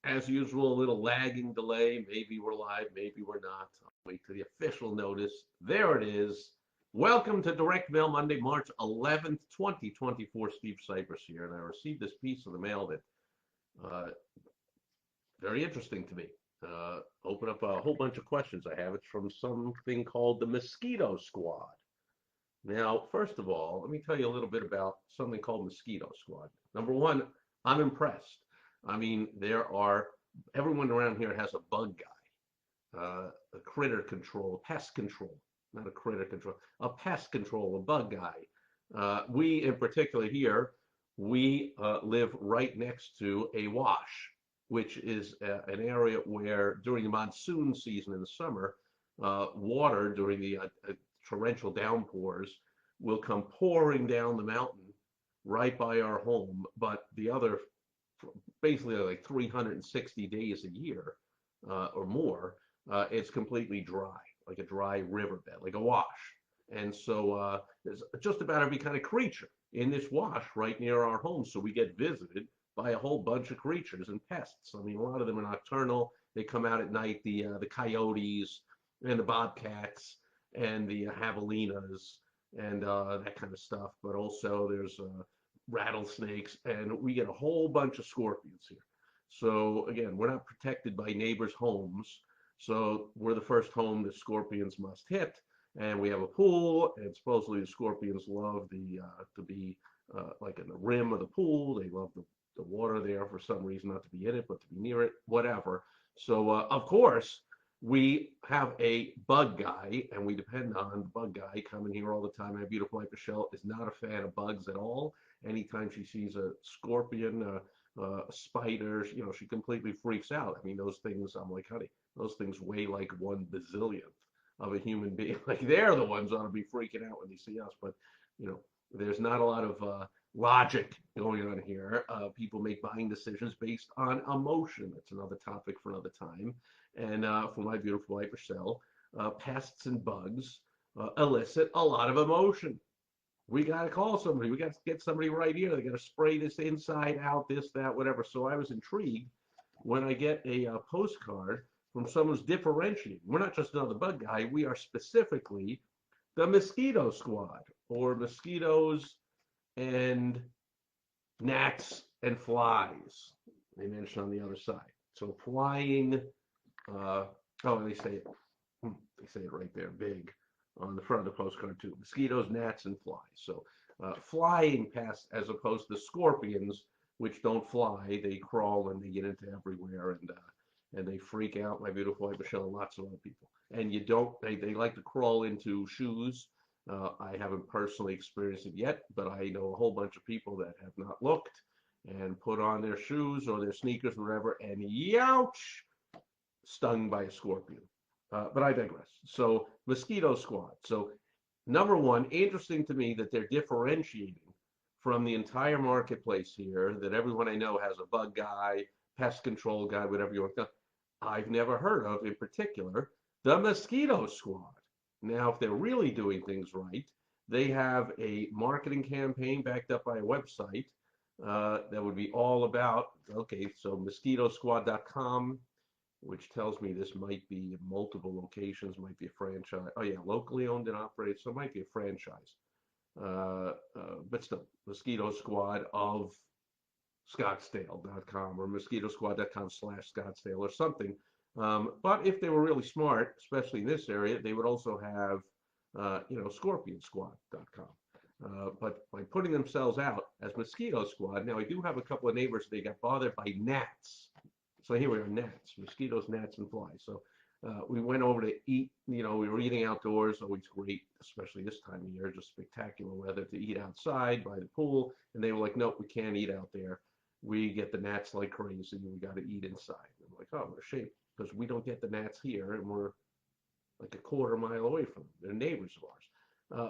As usual, a little lagging delay. Maybe we're live, maybe we're not. I'll wait to the official notice. There it is. Welcome to Direct Mail Monday, March 11th, 2024. Steve Sipress here, and I received this piece of the mail that uh, very interesting to me. Open up a whole bunch of questions I have. It's from something called the Mosquito Squad. Now, first of all, let me tell you a little bit about something called Mosquito Squad. Number one, I'm impressed. I mean, everyone around here has a bug guy, a critter control, pest control, not a critter control, a pest control, a bug guy. We, in particular here, we live right next to a wash, which is an area where during the monsoon season in the summer, water during the torrential downpours will come pouring down the mountain right by our home. But the other, basically like 360 days a year or more, it's completely dry, like a dry riverbed, like a wash. And so there's just about every kind of creature in this wash right near our home. So we get visited by a whole bunch of creatures and pests. I mean, a lot of them are nocturnal. They come out at night, the coyotes and the bobcats and the javelinas and that kind of stuff. But also there's rattlesnakes, and we get a whole bunch of scorpions here. So again, we're not protected by neighbors' homes. So we're the first home the scorpions must hit. And we have a pool, and supposedly the scorpions love to be like in the rim of the pool. They love the water there for some reason, not to be in it, but to be near it, whatever. So of course, we have a bug guy, and we depend on the bug guy coming here all the time. My beautiful wife Michelle is not a fan of bugs at all. Anytime she sees a scorpion, spiders, she completely freaks out. I mean, those things, I'm like, honey, those things weigh like 1 bazillionth of a human being. Like they're the ones that ought to be freaking out when they see us. But you know, there's not a lot of logic going on here. People make buying decisions based on emotion. That's another topic for another time. And for my beautiful wife Michelle, pests and bugs elicit a lot of emotion. We got to call somebody. We got to get somebody right here. They got to spray this inside out, this, that, whatever. So I was intrigued when I get a postcard from someone who's differentiating. We're not just another bug guy. We are specifically the Mosquito Squad, or mosquitoes and gnats and flies. They mention on the other side. So flying. Oh, they say it right there, big on the front of the postcard too. Mosquitoes, gnats, and flies. So flying pests as opposed to scorpions, which don't fly. They crawl and they get into everywhere, and they freak out my beautiful wife Michelle and lots of other people. And you don't. They like to crawl into shoes. I haven't personally experienced it yet, but I know a whole bunch of people that have not looked and put on their shoes or their sneakers, or whatever, and youch, stung by a scorpion. But I digress. So Mosquito Squad. So number one, interesting to me that they're differentiating from the entire marketplace here, that everyone I know has a bug guy, pest control guy, whatever you want to call. I've never heard of, in particular, the Mosquito Squad. Now, if they're really doing things right, they have a marketing campaign backed up by a website that would be all about, okay, so mosquitosquad.com, which tells me this might be multiple locations, might be a franchise. Oh yeah, locally owned and operated, so it might be a franchise. But still, Mosquito Squad of Scottsdale.com or mosquitosquad.com/Scottsdale or something. But if they were really smart, especially in this area, they would also have, scorpionsquad.com. But by putting themselves out as Mosquito Squad, now I do have a couple of neighbors, they got bothered by gnats. So here we are, gnats, mosquitoes, gnats, and flies. So we went over to eat, we were eating outdoors, always great, especially this time of year, just spectacular weather to eat outside by the pool. And they were like, nope, we can't eat out there. We get the gnats like crazy. We got to eat inside. I'm like, oh, we're ashamed because we don't get the gnats here, and we're like a quarter mile away from them. They're neighbors of ours.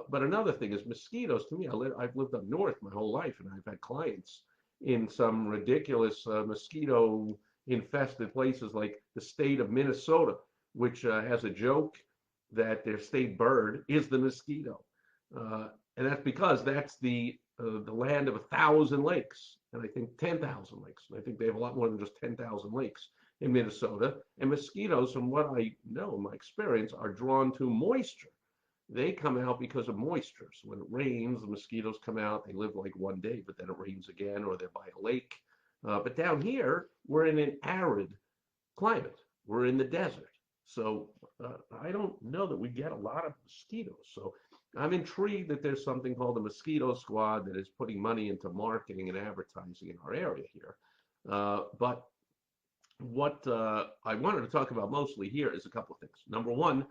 But another thing is mosquitoes. To me, I've lived up north my whole life, and I've had clients in some ridiculous mosquito infested places like the state of Minnesota, which has a joke that their state bird is the mosquito. And that's because that's the the land of 1,000 lakes, and I think 10,000 lakes. And I think they have a lot more than just 10,000 lakes in Minnesota. And mosquitoes, from what I know in my experience, are drawn to moisture. They come out because of moisture. So when it rains, the mosquitoes come out. They live like one day, but then it rains again, or they're by a lake. But down here, we're in an arid climate. We're in the desert. So I don't know that we get a lot of mosquitoes. So I'm intrigued that there's something called the Mosquito Squad that is putting money into marketing and advertising in our area here. But what I wanted to talk about mostly here is a couple of things. Number one,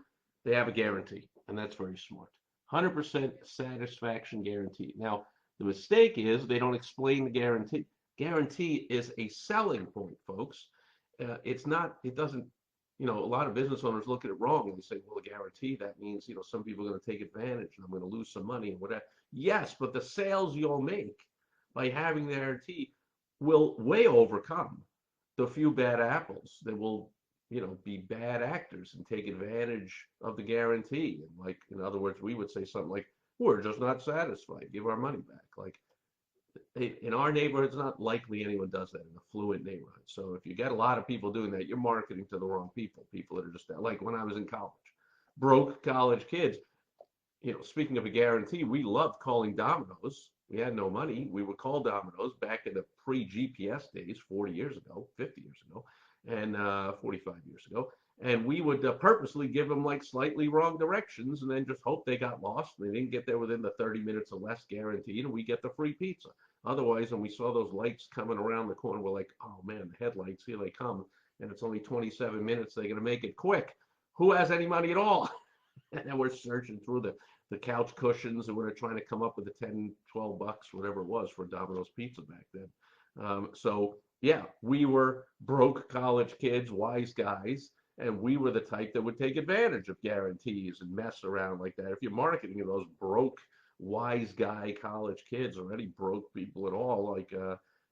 they have a guarantee, and that's very smart. 100% satisfaction guarantee. Now, the mistake is they don't explain the guarantee. Guarantee is a selling point, folks. It's not, it doesn't, a lot of business owners look at it wrong and they say, well, a guarantee, that means, some people are going to take advantage and I'm going to lose some money and whatever. Yes, but the sales you'll make by having the guarantee will way overcome the few bad apples that will, be bad actors and take advantage of the guarantee. And like, in other words, we would say something like, we're just not satisfied, give our money back. Like, in our neighborhood, it's not likely anyone does that in a fluent neighborhood. So if you get a lot of people doing that, you're marketing to the wrong people that are just like when I was in college, broke college kids. Speaking of a guarantee, we loved calling Domino's. We had no money. We would call Domino's back in the pre-GPS days, 40 years ago, 50 years ago, and 45 years ago. And we would purposely give them like slightly wrong directions and then just hope they got lost and they didn't get there within the 30 minutes or less guaranteed, and we get the free pizza. Otherwise, when we saw those lights coming around the corner, we're like, oh man, the headlights, here they come. And it's only 27 minutes. They're going to make it quick. Who has any money at all? And then we're searching through the couch cushions and we're trying to come up with the 10, 12 bucks, whatever it was, for Domino's pizza back then. So yeah, we were broke college kids, wise guys. And we were the type that would take advantage of guarantees and mess around like that. If you're marketing to those broke, wise guy college kids or any broke people at all, like,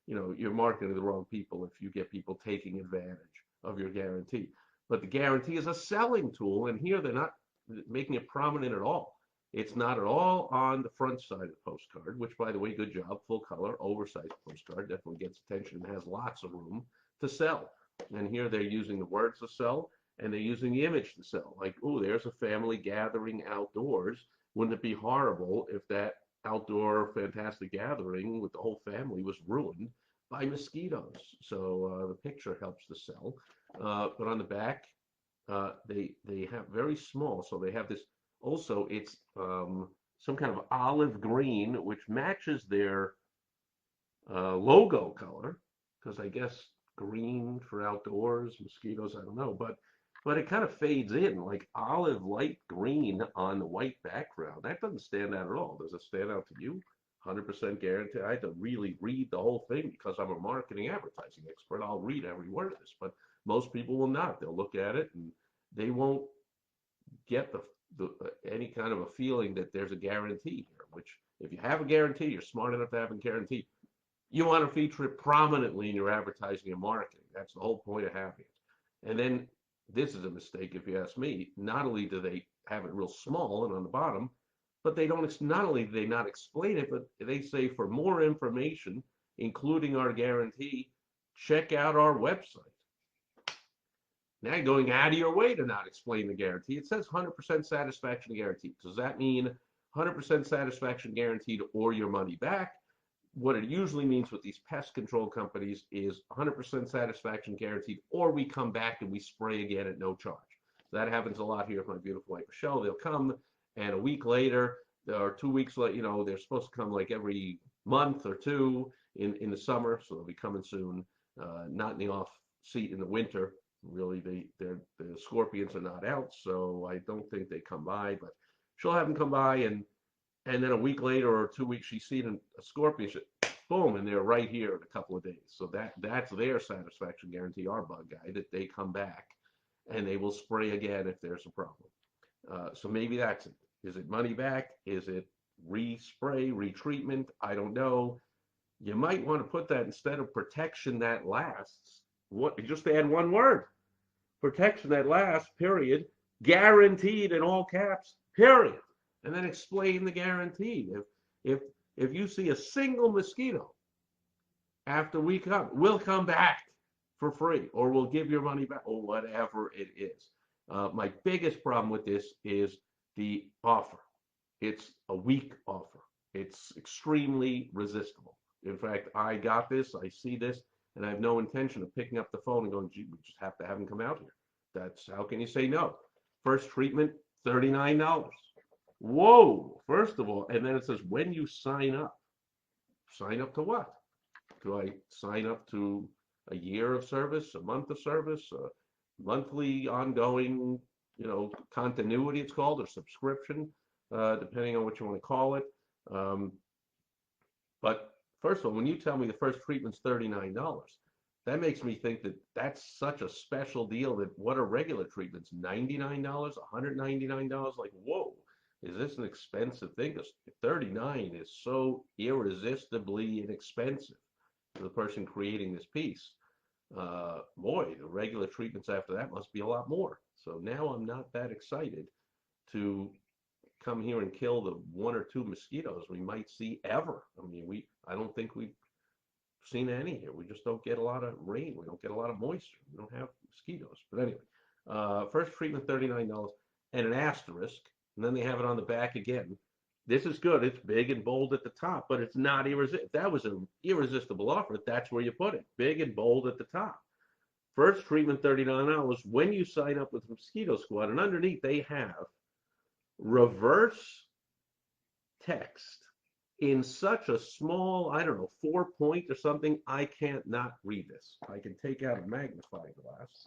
you're marketing to the wrong people if you get people taking advantage of your guarantee. But the guarantee is a selling tool, and here they're not making it prominent at all. It's not at all on the front side of the postcard, which, by the way, good job, full color, oversized postcard, definitely gets attention and has lots of room to sell. And here they're using the words to sell. And they're using the image to sell. Like, oh, there's a family gathering outdoors. Wouldn't it be horrible if that outdoor fantastic gathering with the whole family was ruined by mosquitoes? So the picture helps to sell. But on the back, they have very small. So they have this. Also, it's some kind of olive green, which matches their logo color, because I guess green for outdoors, mosquitoes, I don't know, but it kind of fades in, like olive light green on the white background. That doesn't stand out at all. Does it stand out to you? 100% guarantee. I had to really read the whole thing because I'm a marketing advertising expert. I'll read every word of this, but most people will not. They'll look at it and they won't get any kind of a feeling that there's a guarantee here, which if you have a guarantee, you're smart enough to have a guarantee. You want to feature it prominently in your advertising and marketing. That's the whole point of having it. And then this is a mistake, if you ask me. Not only do they have it real small and on the bottom, but they don't. Not only do they not explain it, but they say for more information, including our guarantee, check out our website. Now you're going out of your way to not explain the guarantee. It says 100% satisfaction guaranteed. Does that mean 100% satisfaction guaranteed or your money back? What it usually means with these pest control companies is 100% satisfaction guaranteed, or we come back and we spray again at no charge. That happens a lot here with my beautiful wife Michelle. They'll come, and a week later, or 2 weeks later, they're supposed to come like every month or two in the summer, so they'll be coming soon. Not in the off seat in the winter. Really, the scorpions are not out, so I don't think they come by. But she'll have them come by, and then a week later or 2 weeks, she's seen a scorpion, boom, and they're right here in a couple of days. So that's their satisfaction guarantee, our bug guy, that they come back and they will spray again if there's a problem. So maybe that's it. Is it money back? Is it respray, retreatment? I don't know. You might want to put that instead of protection that lasts. Just add one word. Protection that lasts, period. Guaranteed in all caps, period. And then explain the guarantee. If If you see a single mosquito after we come, we'll come back for free, or we'll give your money back, or whatever it is. My biggest problem with this is the offer. It's a weak offer. It's extremely resistible. In fact, I got this, I see this, and I have no intention of picking up the phone and going, gee, we just have to have him come out here. That's, how can you say no? First treatment, $39. Whoa, first of all, and then it says when you sign up to what? Do I sign up to a year of service, a month of service, a monthly ongoing, continuity it's called, or subscription, depending on what you want to call it. But first of all, when you tell me the first treatment's $39, that makes me think that that's such a special deal that what are regular treatments? $99, $199? Like, whoa, is this an expensive thing? Because 39 is so irresistibly inexpensive for the person creating this piece. Boy, the regular treatments after that must be a lot more. So now I'm not that excited to come here and kill the one or two mosquitoes we might see ever. I mean, I don't think we've seen any here. We just don't get a lot of rain. We don't get a lot of moisture. We don't have mosquitoes. But anyway, first treatment, $39, and an asterisk, and then they have it on the back again. This is good. It's big and bold at the top, but it's not irresistible. If that was an irresistible offer, that's where you put it. Big and bold at the top. First treatment, $39 when you sign up with Mosquito Squad. And underneath, they have reverse text in such a small, I don't know, 4-point or something. I can't not read this. I can take out a magnifying glass.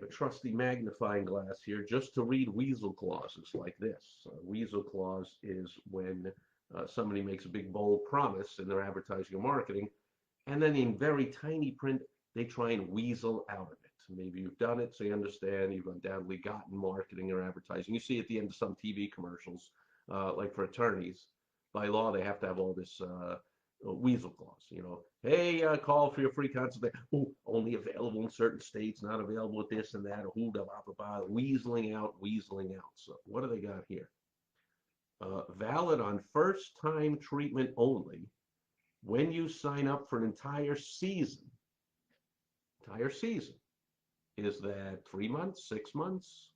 A trusty magnifying glass here just to read weasel clauses like this. Weasel clause is when somebody makes a big bold promise in their advertising or marketing, and then in very tiny print they try and weasel out of it. Maybe you've done it, so you understand. You've undoubtedly gotten marketing or advertising. You see at the end of some TV commercials, like for attorneys, by law they have to have all this weasel clause, hey, call for your free consultation. Oh, only available in certain states, not available with this and that, weaseling out. So what do they got here? Valid on first time treatment only when you sign up for an entire season. Is that 3 months, 6 months?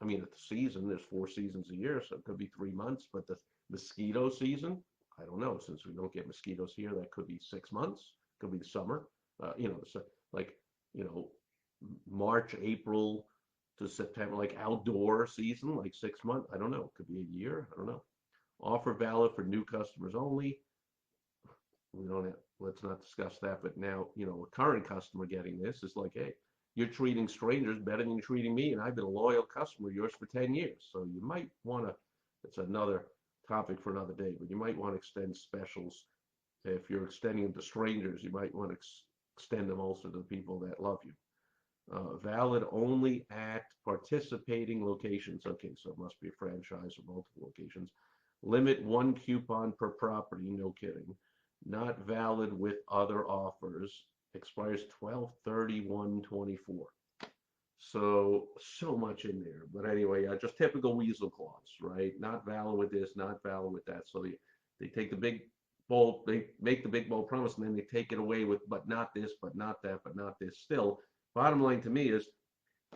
I mean, at the season, there's 4 seasons a year, so it could be 3 months, but the mosquito season, I don't know. Since we don't get mosquitoes here, that could be 6 months. Could be the summer. So like, March, April to September, like outdoor season, like 6 months. I don't know. It could be a year. I don't know. Offer valid for new customers only. We don't have, let's not discuss that. But now, a current customer getting this is like, hey, you're treating strangers better than you're treating me, and I've been a loyal customer of yours for 10 years. So you might want to, it's another topic for another day, but you might want to extend specials. If you're extending them to strangers, you might want to extend them also to the people that love you. Valid only at participating locations. Okay, so it must be a franchise or multiple locations. Limit 1 coupon per property. No kidding. Not valid with other offers. Expires 12/31/24. So much in there. But anyway, just typical weasel clause, right? Not valid with this, not valid with that. So they take the big bold, they make the big bold promise, and then they take it away with, but not this, but not that, but not this. Still, bottom line to me is,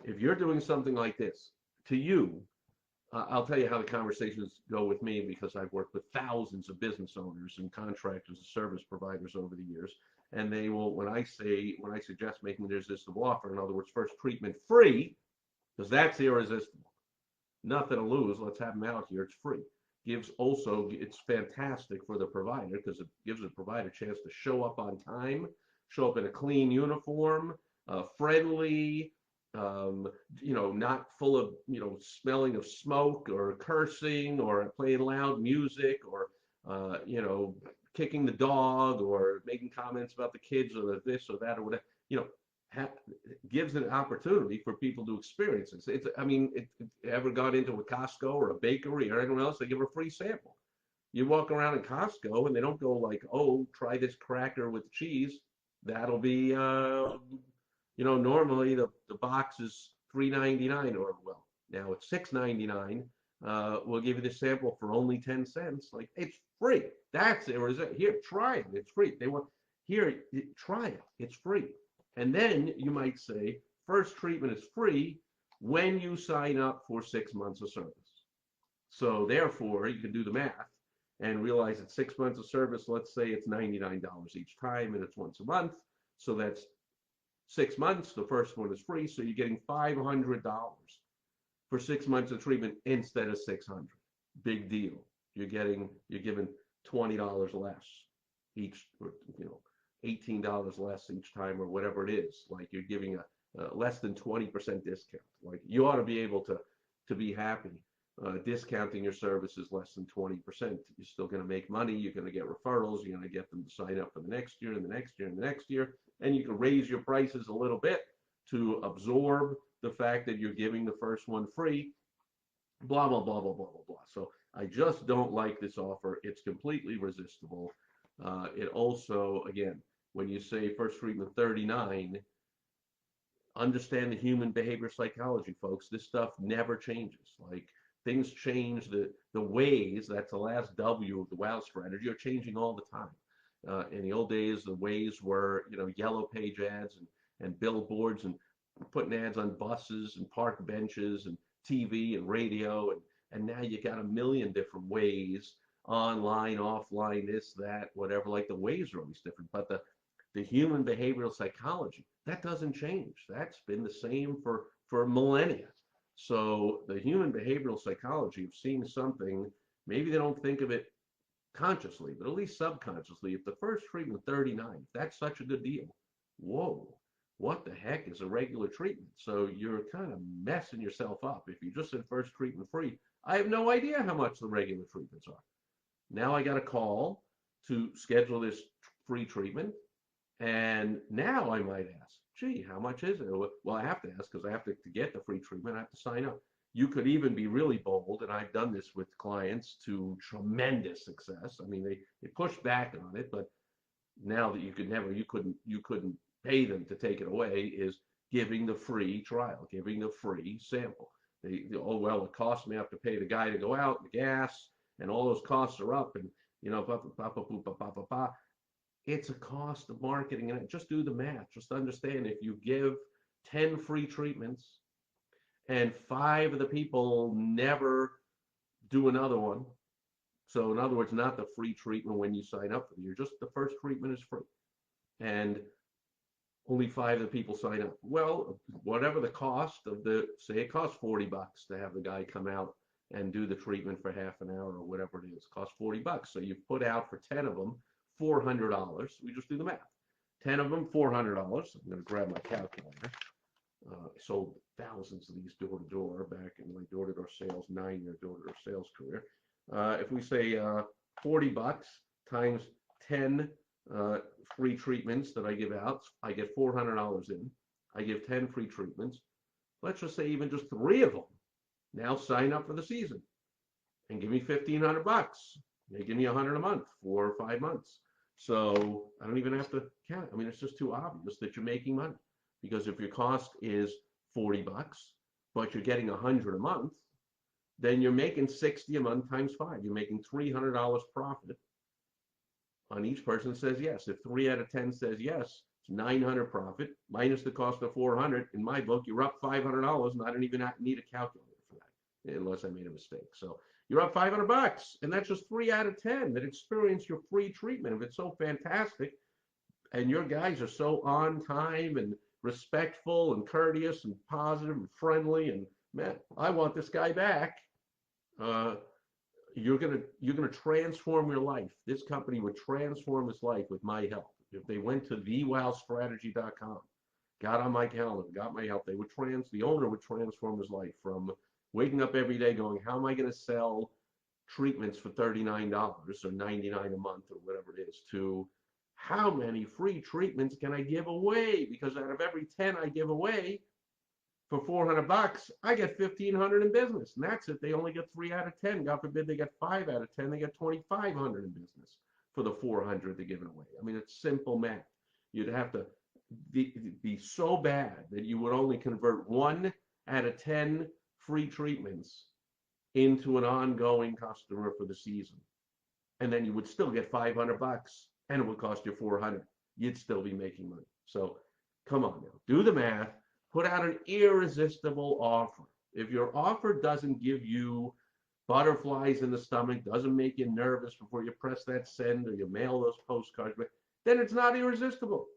if you're doing something like this, to you, I'll tell you how the conversations go with me, because I've worked with thousands of business owners and contractors and service providers over the years. And they will, when I suggest making an irresistible offer, in other words, first treatment free, because that's irresistible. Nothing to lose. Let's have them out here. It's free. It's fantastic for the provider, because it gives the provider a chance to show up on time, show up in a clean uniform, friendly, not full of, smelling of smoke or cursing or playing loud music or, kicking the dog or making comments about the kids or this or that or whatever. Gives an opportunity for people to experience this. If ever got into a Costco or a bakery or anyone else, they give a free sample. You walk around in Costco and they don't go like, oh, try this cracker with cheese. That'll be, normally the box is $3.99, or, well, now it's $6.99. we'll give you the sample for only 10 cents. Like, it's free. That's irresistible. Here, try it. It's free. They want, here, try it. It's free. And then you might say, first treatment is free when you sign up for 6 months of service. So therefore, you can do the math and realize that 6 months of service, let's say it's $99 each time and it's once a month. So that's 6 months. The first one is free. So you're getting $500 for 6 months of treatment instead of 600. Big deal. You're giving $20 less each, or, $18 less each time, or whatever it is. Like, you're giving a less than 20% discount. Like, you ought to be able to be happy. Discounting your services less than 20%. You're still going to make money. You're going to get referrals. You're going to get them to sign up for the next year and the next year and the next year. And you can raise your prices a little bit to absorb the fact that you're giving the first one free, blah, blah, blah, blah, blah, blah, blah. So I just don't like this offer. It's completely resistible. It also, again, when you say first treatment 39, understand the human behavior psychology, folks. This stuff never changes. Like, things change, the ways, that's the last W of the WOW strategy, are changing all the time. In the old days, the ways were, yellow page ads and billboards and putting ads on buses and park benches and TV and radio. And now you got a million different ways, online, offline, this, that, whatever. Like, the ways are always different. But the human behavioral psychology, that doesn't change. That's been the same for millennia. So the human behavioral psychology of seeing something, maybe they don't think of it consciously, but at least subconsciously, if the first treatment 39, if that's such a good deal, whoa, what the heck is a regular treatment? So you're kind of messing yourself up. If you just said first treatment free, I have no idea how much the regular treatments are. Now I got a call to schedule this free treatment. And now I might ask, gee, how much is it? Well, I have to ask because I have to get the free treatment, I have to sign up. You could even be really bold, and I've done this with clients to tremendous success. I mean, they push back on it, but now that you couldn't pay them to take it away, is giving the free trial, giving the free sample. Oh, well, it costs me, I have to pay the guy to go out, the gas, and all those costs are up, and it's a cost of marketing. And just do the math. Just understand, if you give 10 free treatments and 5 of the people never do another one, so in other words, not the free treatment when you sign up for it, you're just, the first treatment is free, and only 5 of the people sign up. Well, whatever the cost of say it costs $40 to have the guy come out and do the treatment for half an hour or whatever it is, it costs $40. So you've put out for 10 of them $400. We just do the math. 10 of them, $400. I'm going to grab my calculator. I sold thousands of these door to door back in my door to door sales, 9-year door to door sales career. If we say $40 times 10 free treatments that I give out, I get $400 in. I give 10 free treatments. Let's just say even just 3 of them now sign up for the season and give me $1,500. They give me $100 a month, 4 or 5 months. So I don't even have to count. I mean, it's just too obvious that you're making money, because if your cost is $40, but you're getting $100 a month, then you're making $60 a month times 5. You're making $300 profit on each person that says yes. If 3 out of 10 says yes, it's $900 profit minus the cost of $400. In my book, you're up $500, and I don't even need a calculator for that, unless I made a mistake. So you're up $500, and that's just 3 out of 10 that experience your free treatment. If it's so fantastic, and your guys are so on time and respectful and courteous and positive and friendly, and man, I want this guy back. You're gonna transform your life. This company would transform his life with my help. If they went to thewowstrategy.com, got on my calendar, got my help, the owner would transform his life from waking up every day going, how am I going to sell treatments for $39 or $99 a month or whatever it is, to how many free treatments can I give away? Because out of every 10 I give away for $400, I get $1,500 in business. And that's it. They only get 3 out of 10. God forbid they get 5 out of 10. They get $2,500 in business for the 400 they're giving away. I mean, it's simple math. You'd have to be so bad that you would only convert 1 out of 10 free treatments into an ongoing customer for the season. And then you would still get $500 and it would cost you 400. You'd still be making money. So come on now, do the math, put out an irresistible offer. If your offer doesn't give you butterflies in the stomach, doesn't make you nervous before you press that send or you mail those postcards, then it's not irresistible.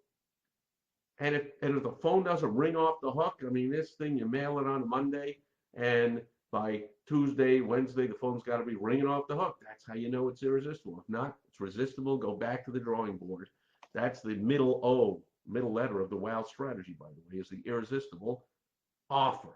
And if the phone doesn't ring off the hook, I mean, this thing, you mail it on Monday, and by Tuesday, Wednesday, the phone's got to be ringing off the hook. That's how you know it's irresistible. If not, it's resistible. Go back to the drawing board. That's the middle letter of the WOW strategy, by the way, is the irresistible offer.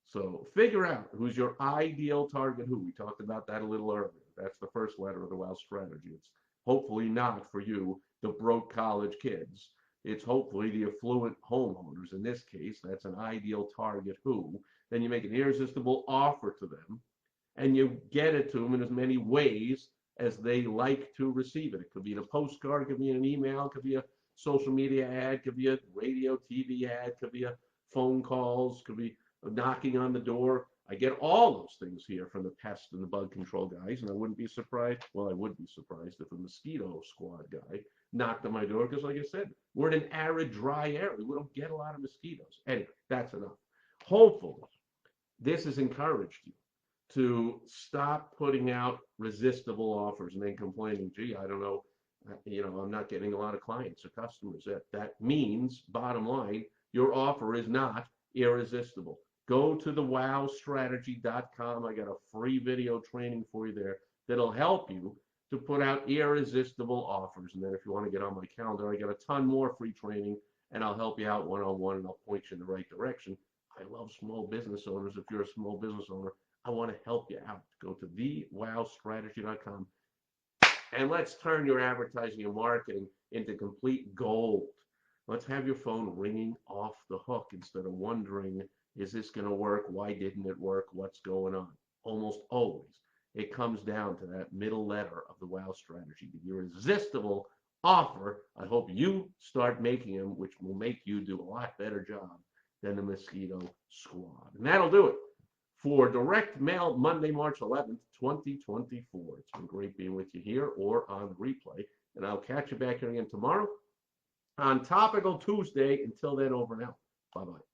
So figure out who's your ideal target who. We talked about that a little earlier. That's the first letter of the WOW strategy. It's hopefully not for you, the broke college kids. It's hopefully the affluent homeowners. In this case, that's an ideal target who. Then you make an irresistible offer to them, and you get it to them in as many ways as they like to receive it. It could be in a postcard, it could be in an email, it could be a social media ad, it could be a radio, TV ad, it could be a phone calls, it could be knocking on the door. I get all those things here from the pest and the bug control guys, and I wouldn't be surprised. Well, I would be surprised if a mosquito squad guy knocked on my door, because like I said, we're in an arid, dry area. We don't get a lot of mosquitoes. Anyway, that's enough. Hopefully, this has encouraged you to stop putting out resistible offers and then complaining, gee, I don't know, I'm not getting a lot of clients or customers. That means, bottom line, your offer is not irresistible. Go to the wowstrategy.com. I got a free video training for you there that'll help you to put out irresistible offers. And then if you want to get on my calendar, I got a ton more free training, and I'll help you out one-on-one, and I'll point you in the right direction. I love small business owners. If you're a small business owner, I want to help you out. Go to thewowstrategy.com, and let's turn your advertising and marketing into complete gold. Let's have your phone ringing off the hook instead of wondering, is this going to work? Why didn't it work? What's going on? Almost always, it comes down to that middle letter of the WOW strategy, the irresistible offer. I hope you start making them, which will make you do a lot better job than the mosquito squad. And that'll do it for Direct Mail Monday, March 11th, 2024. It's been great being with you here or on replay. And I'll catch you back here again tomorrow on Topical Tuesday. Until then, over and out. Bye-bye.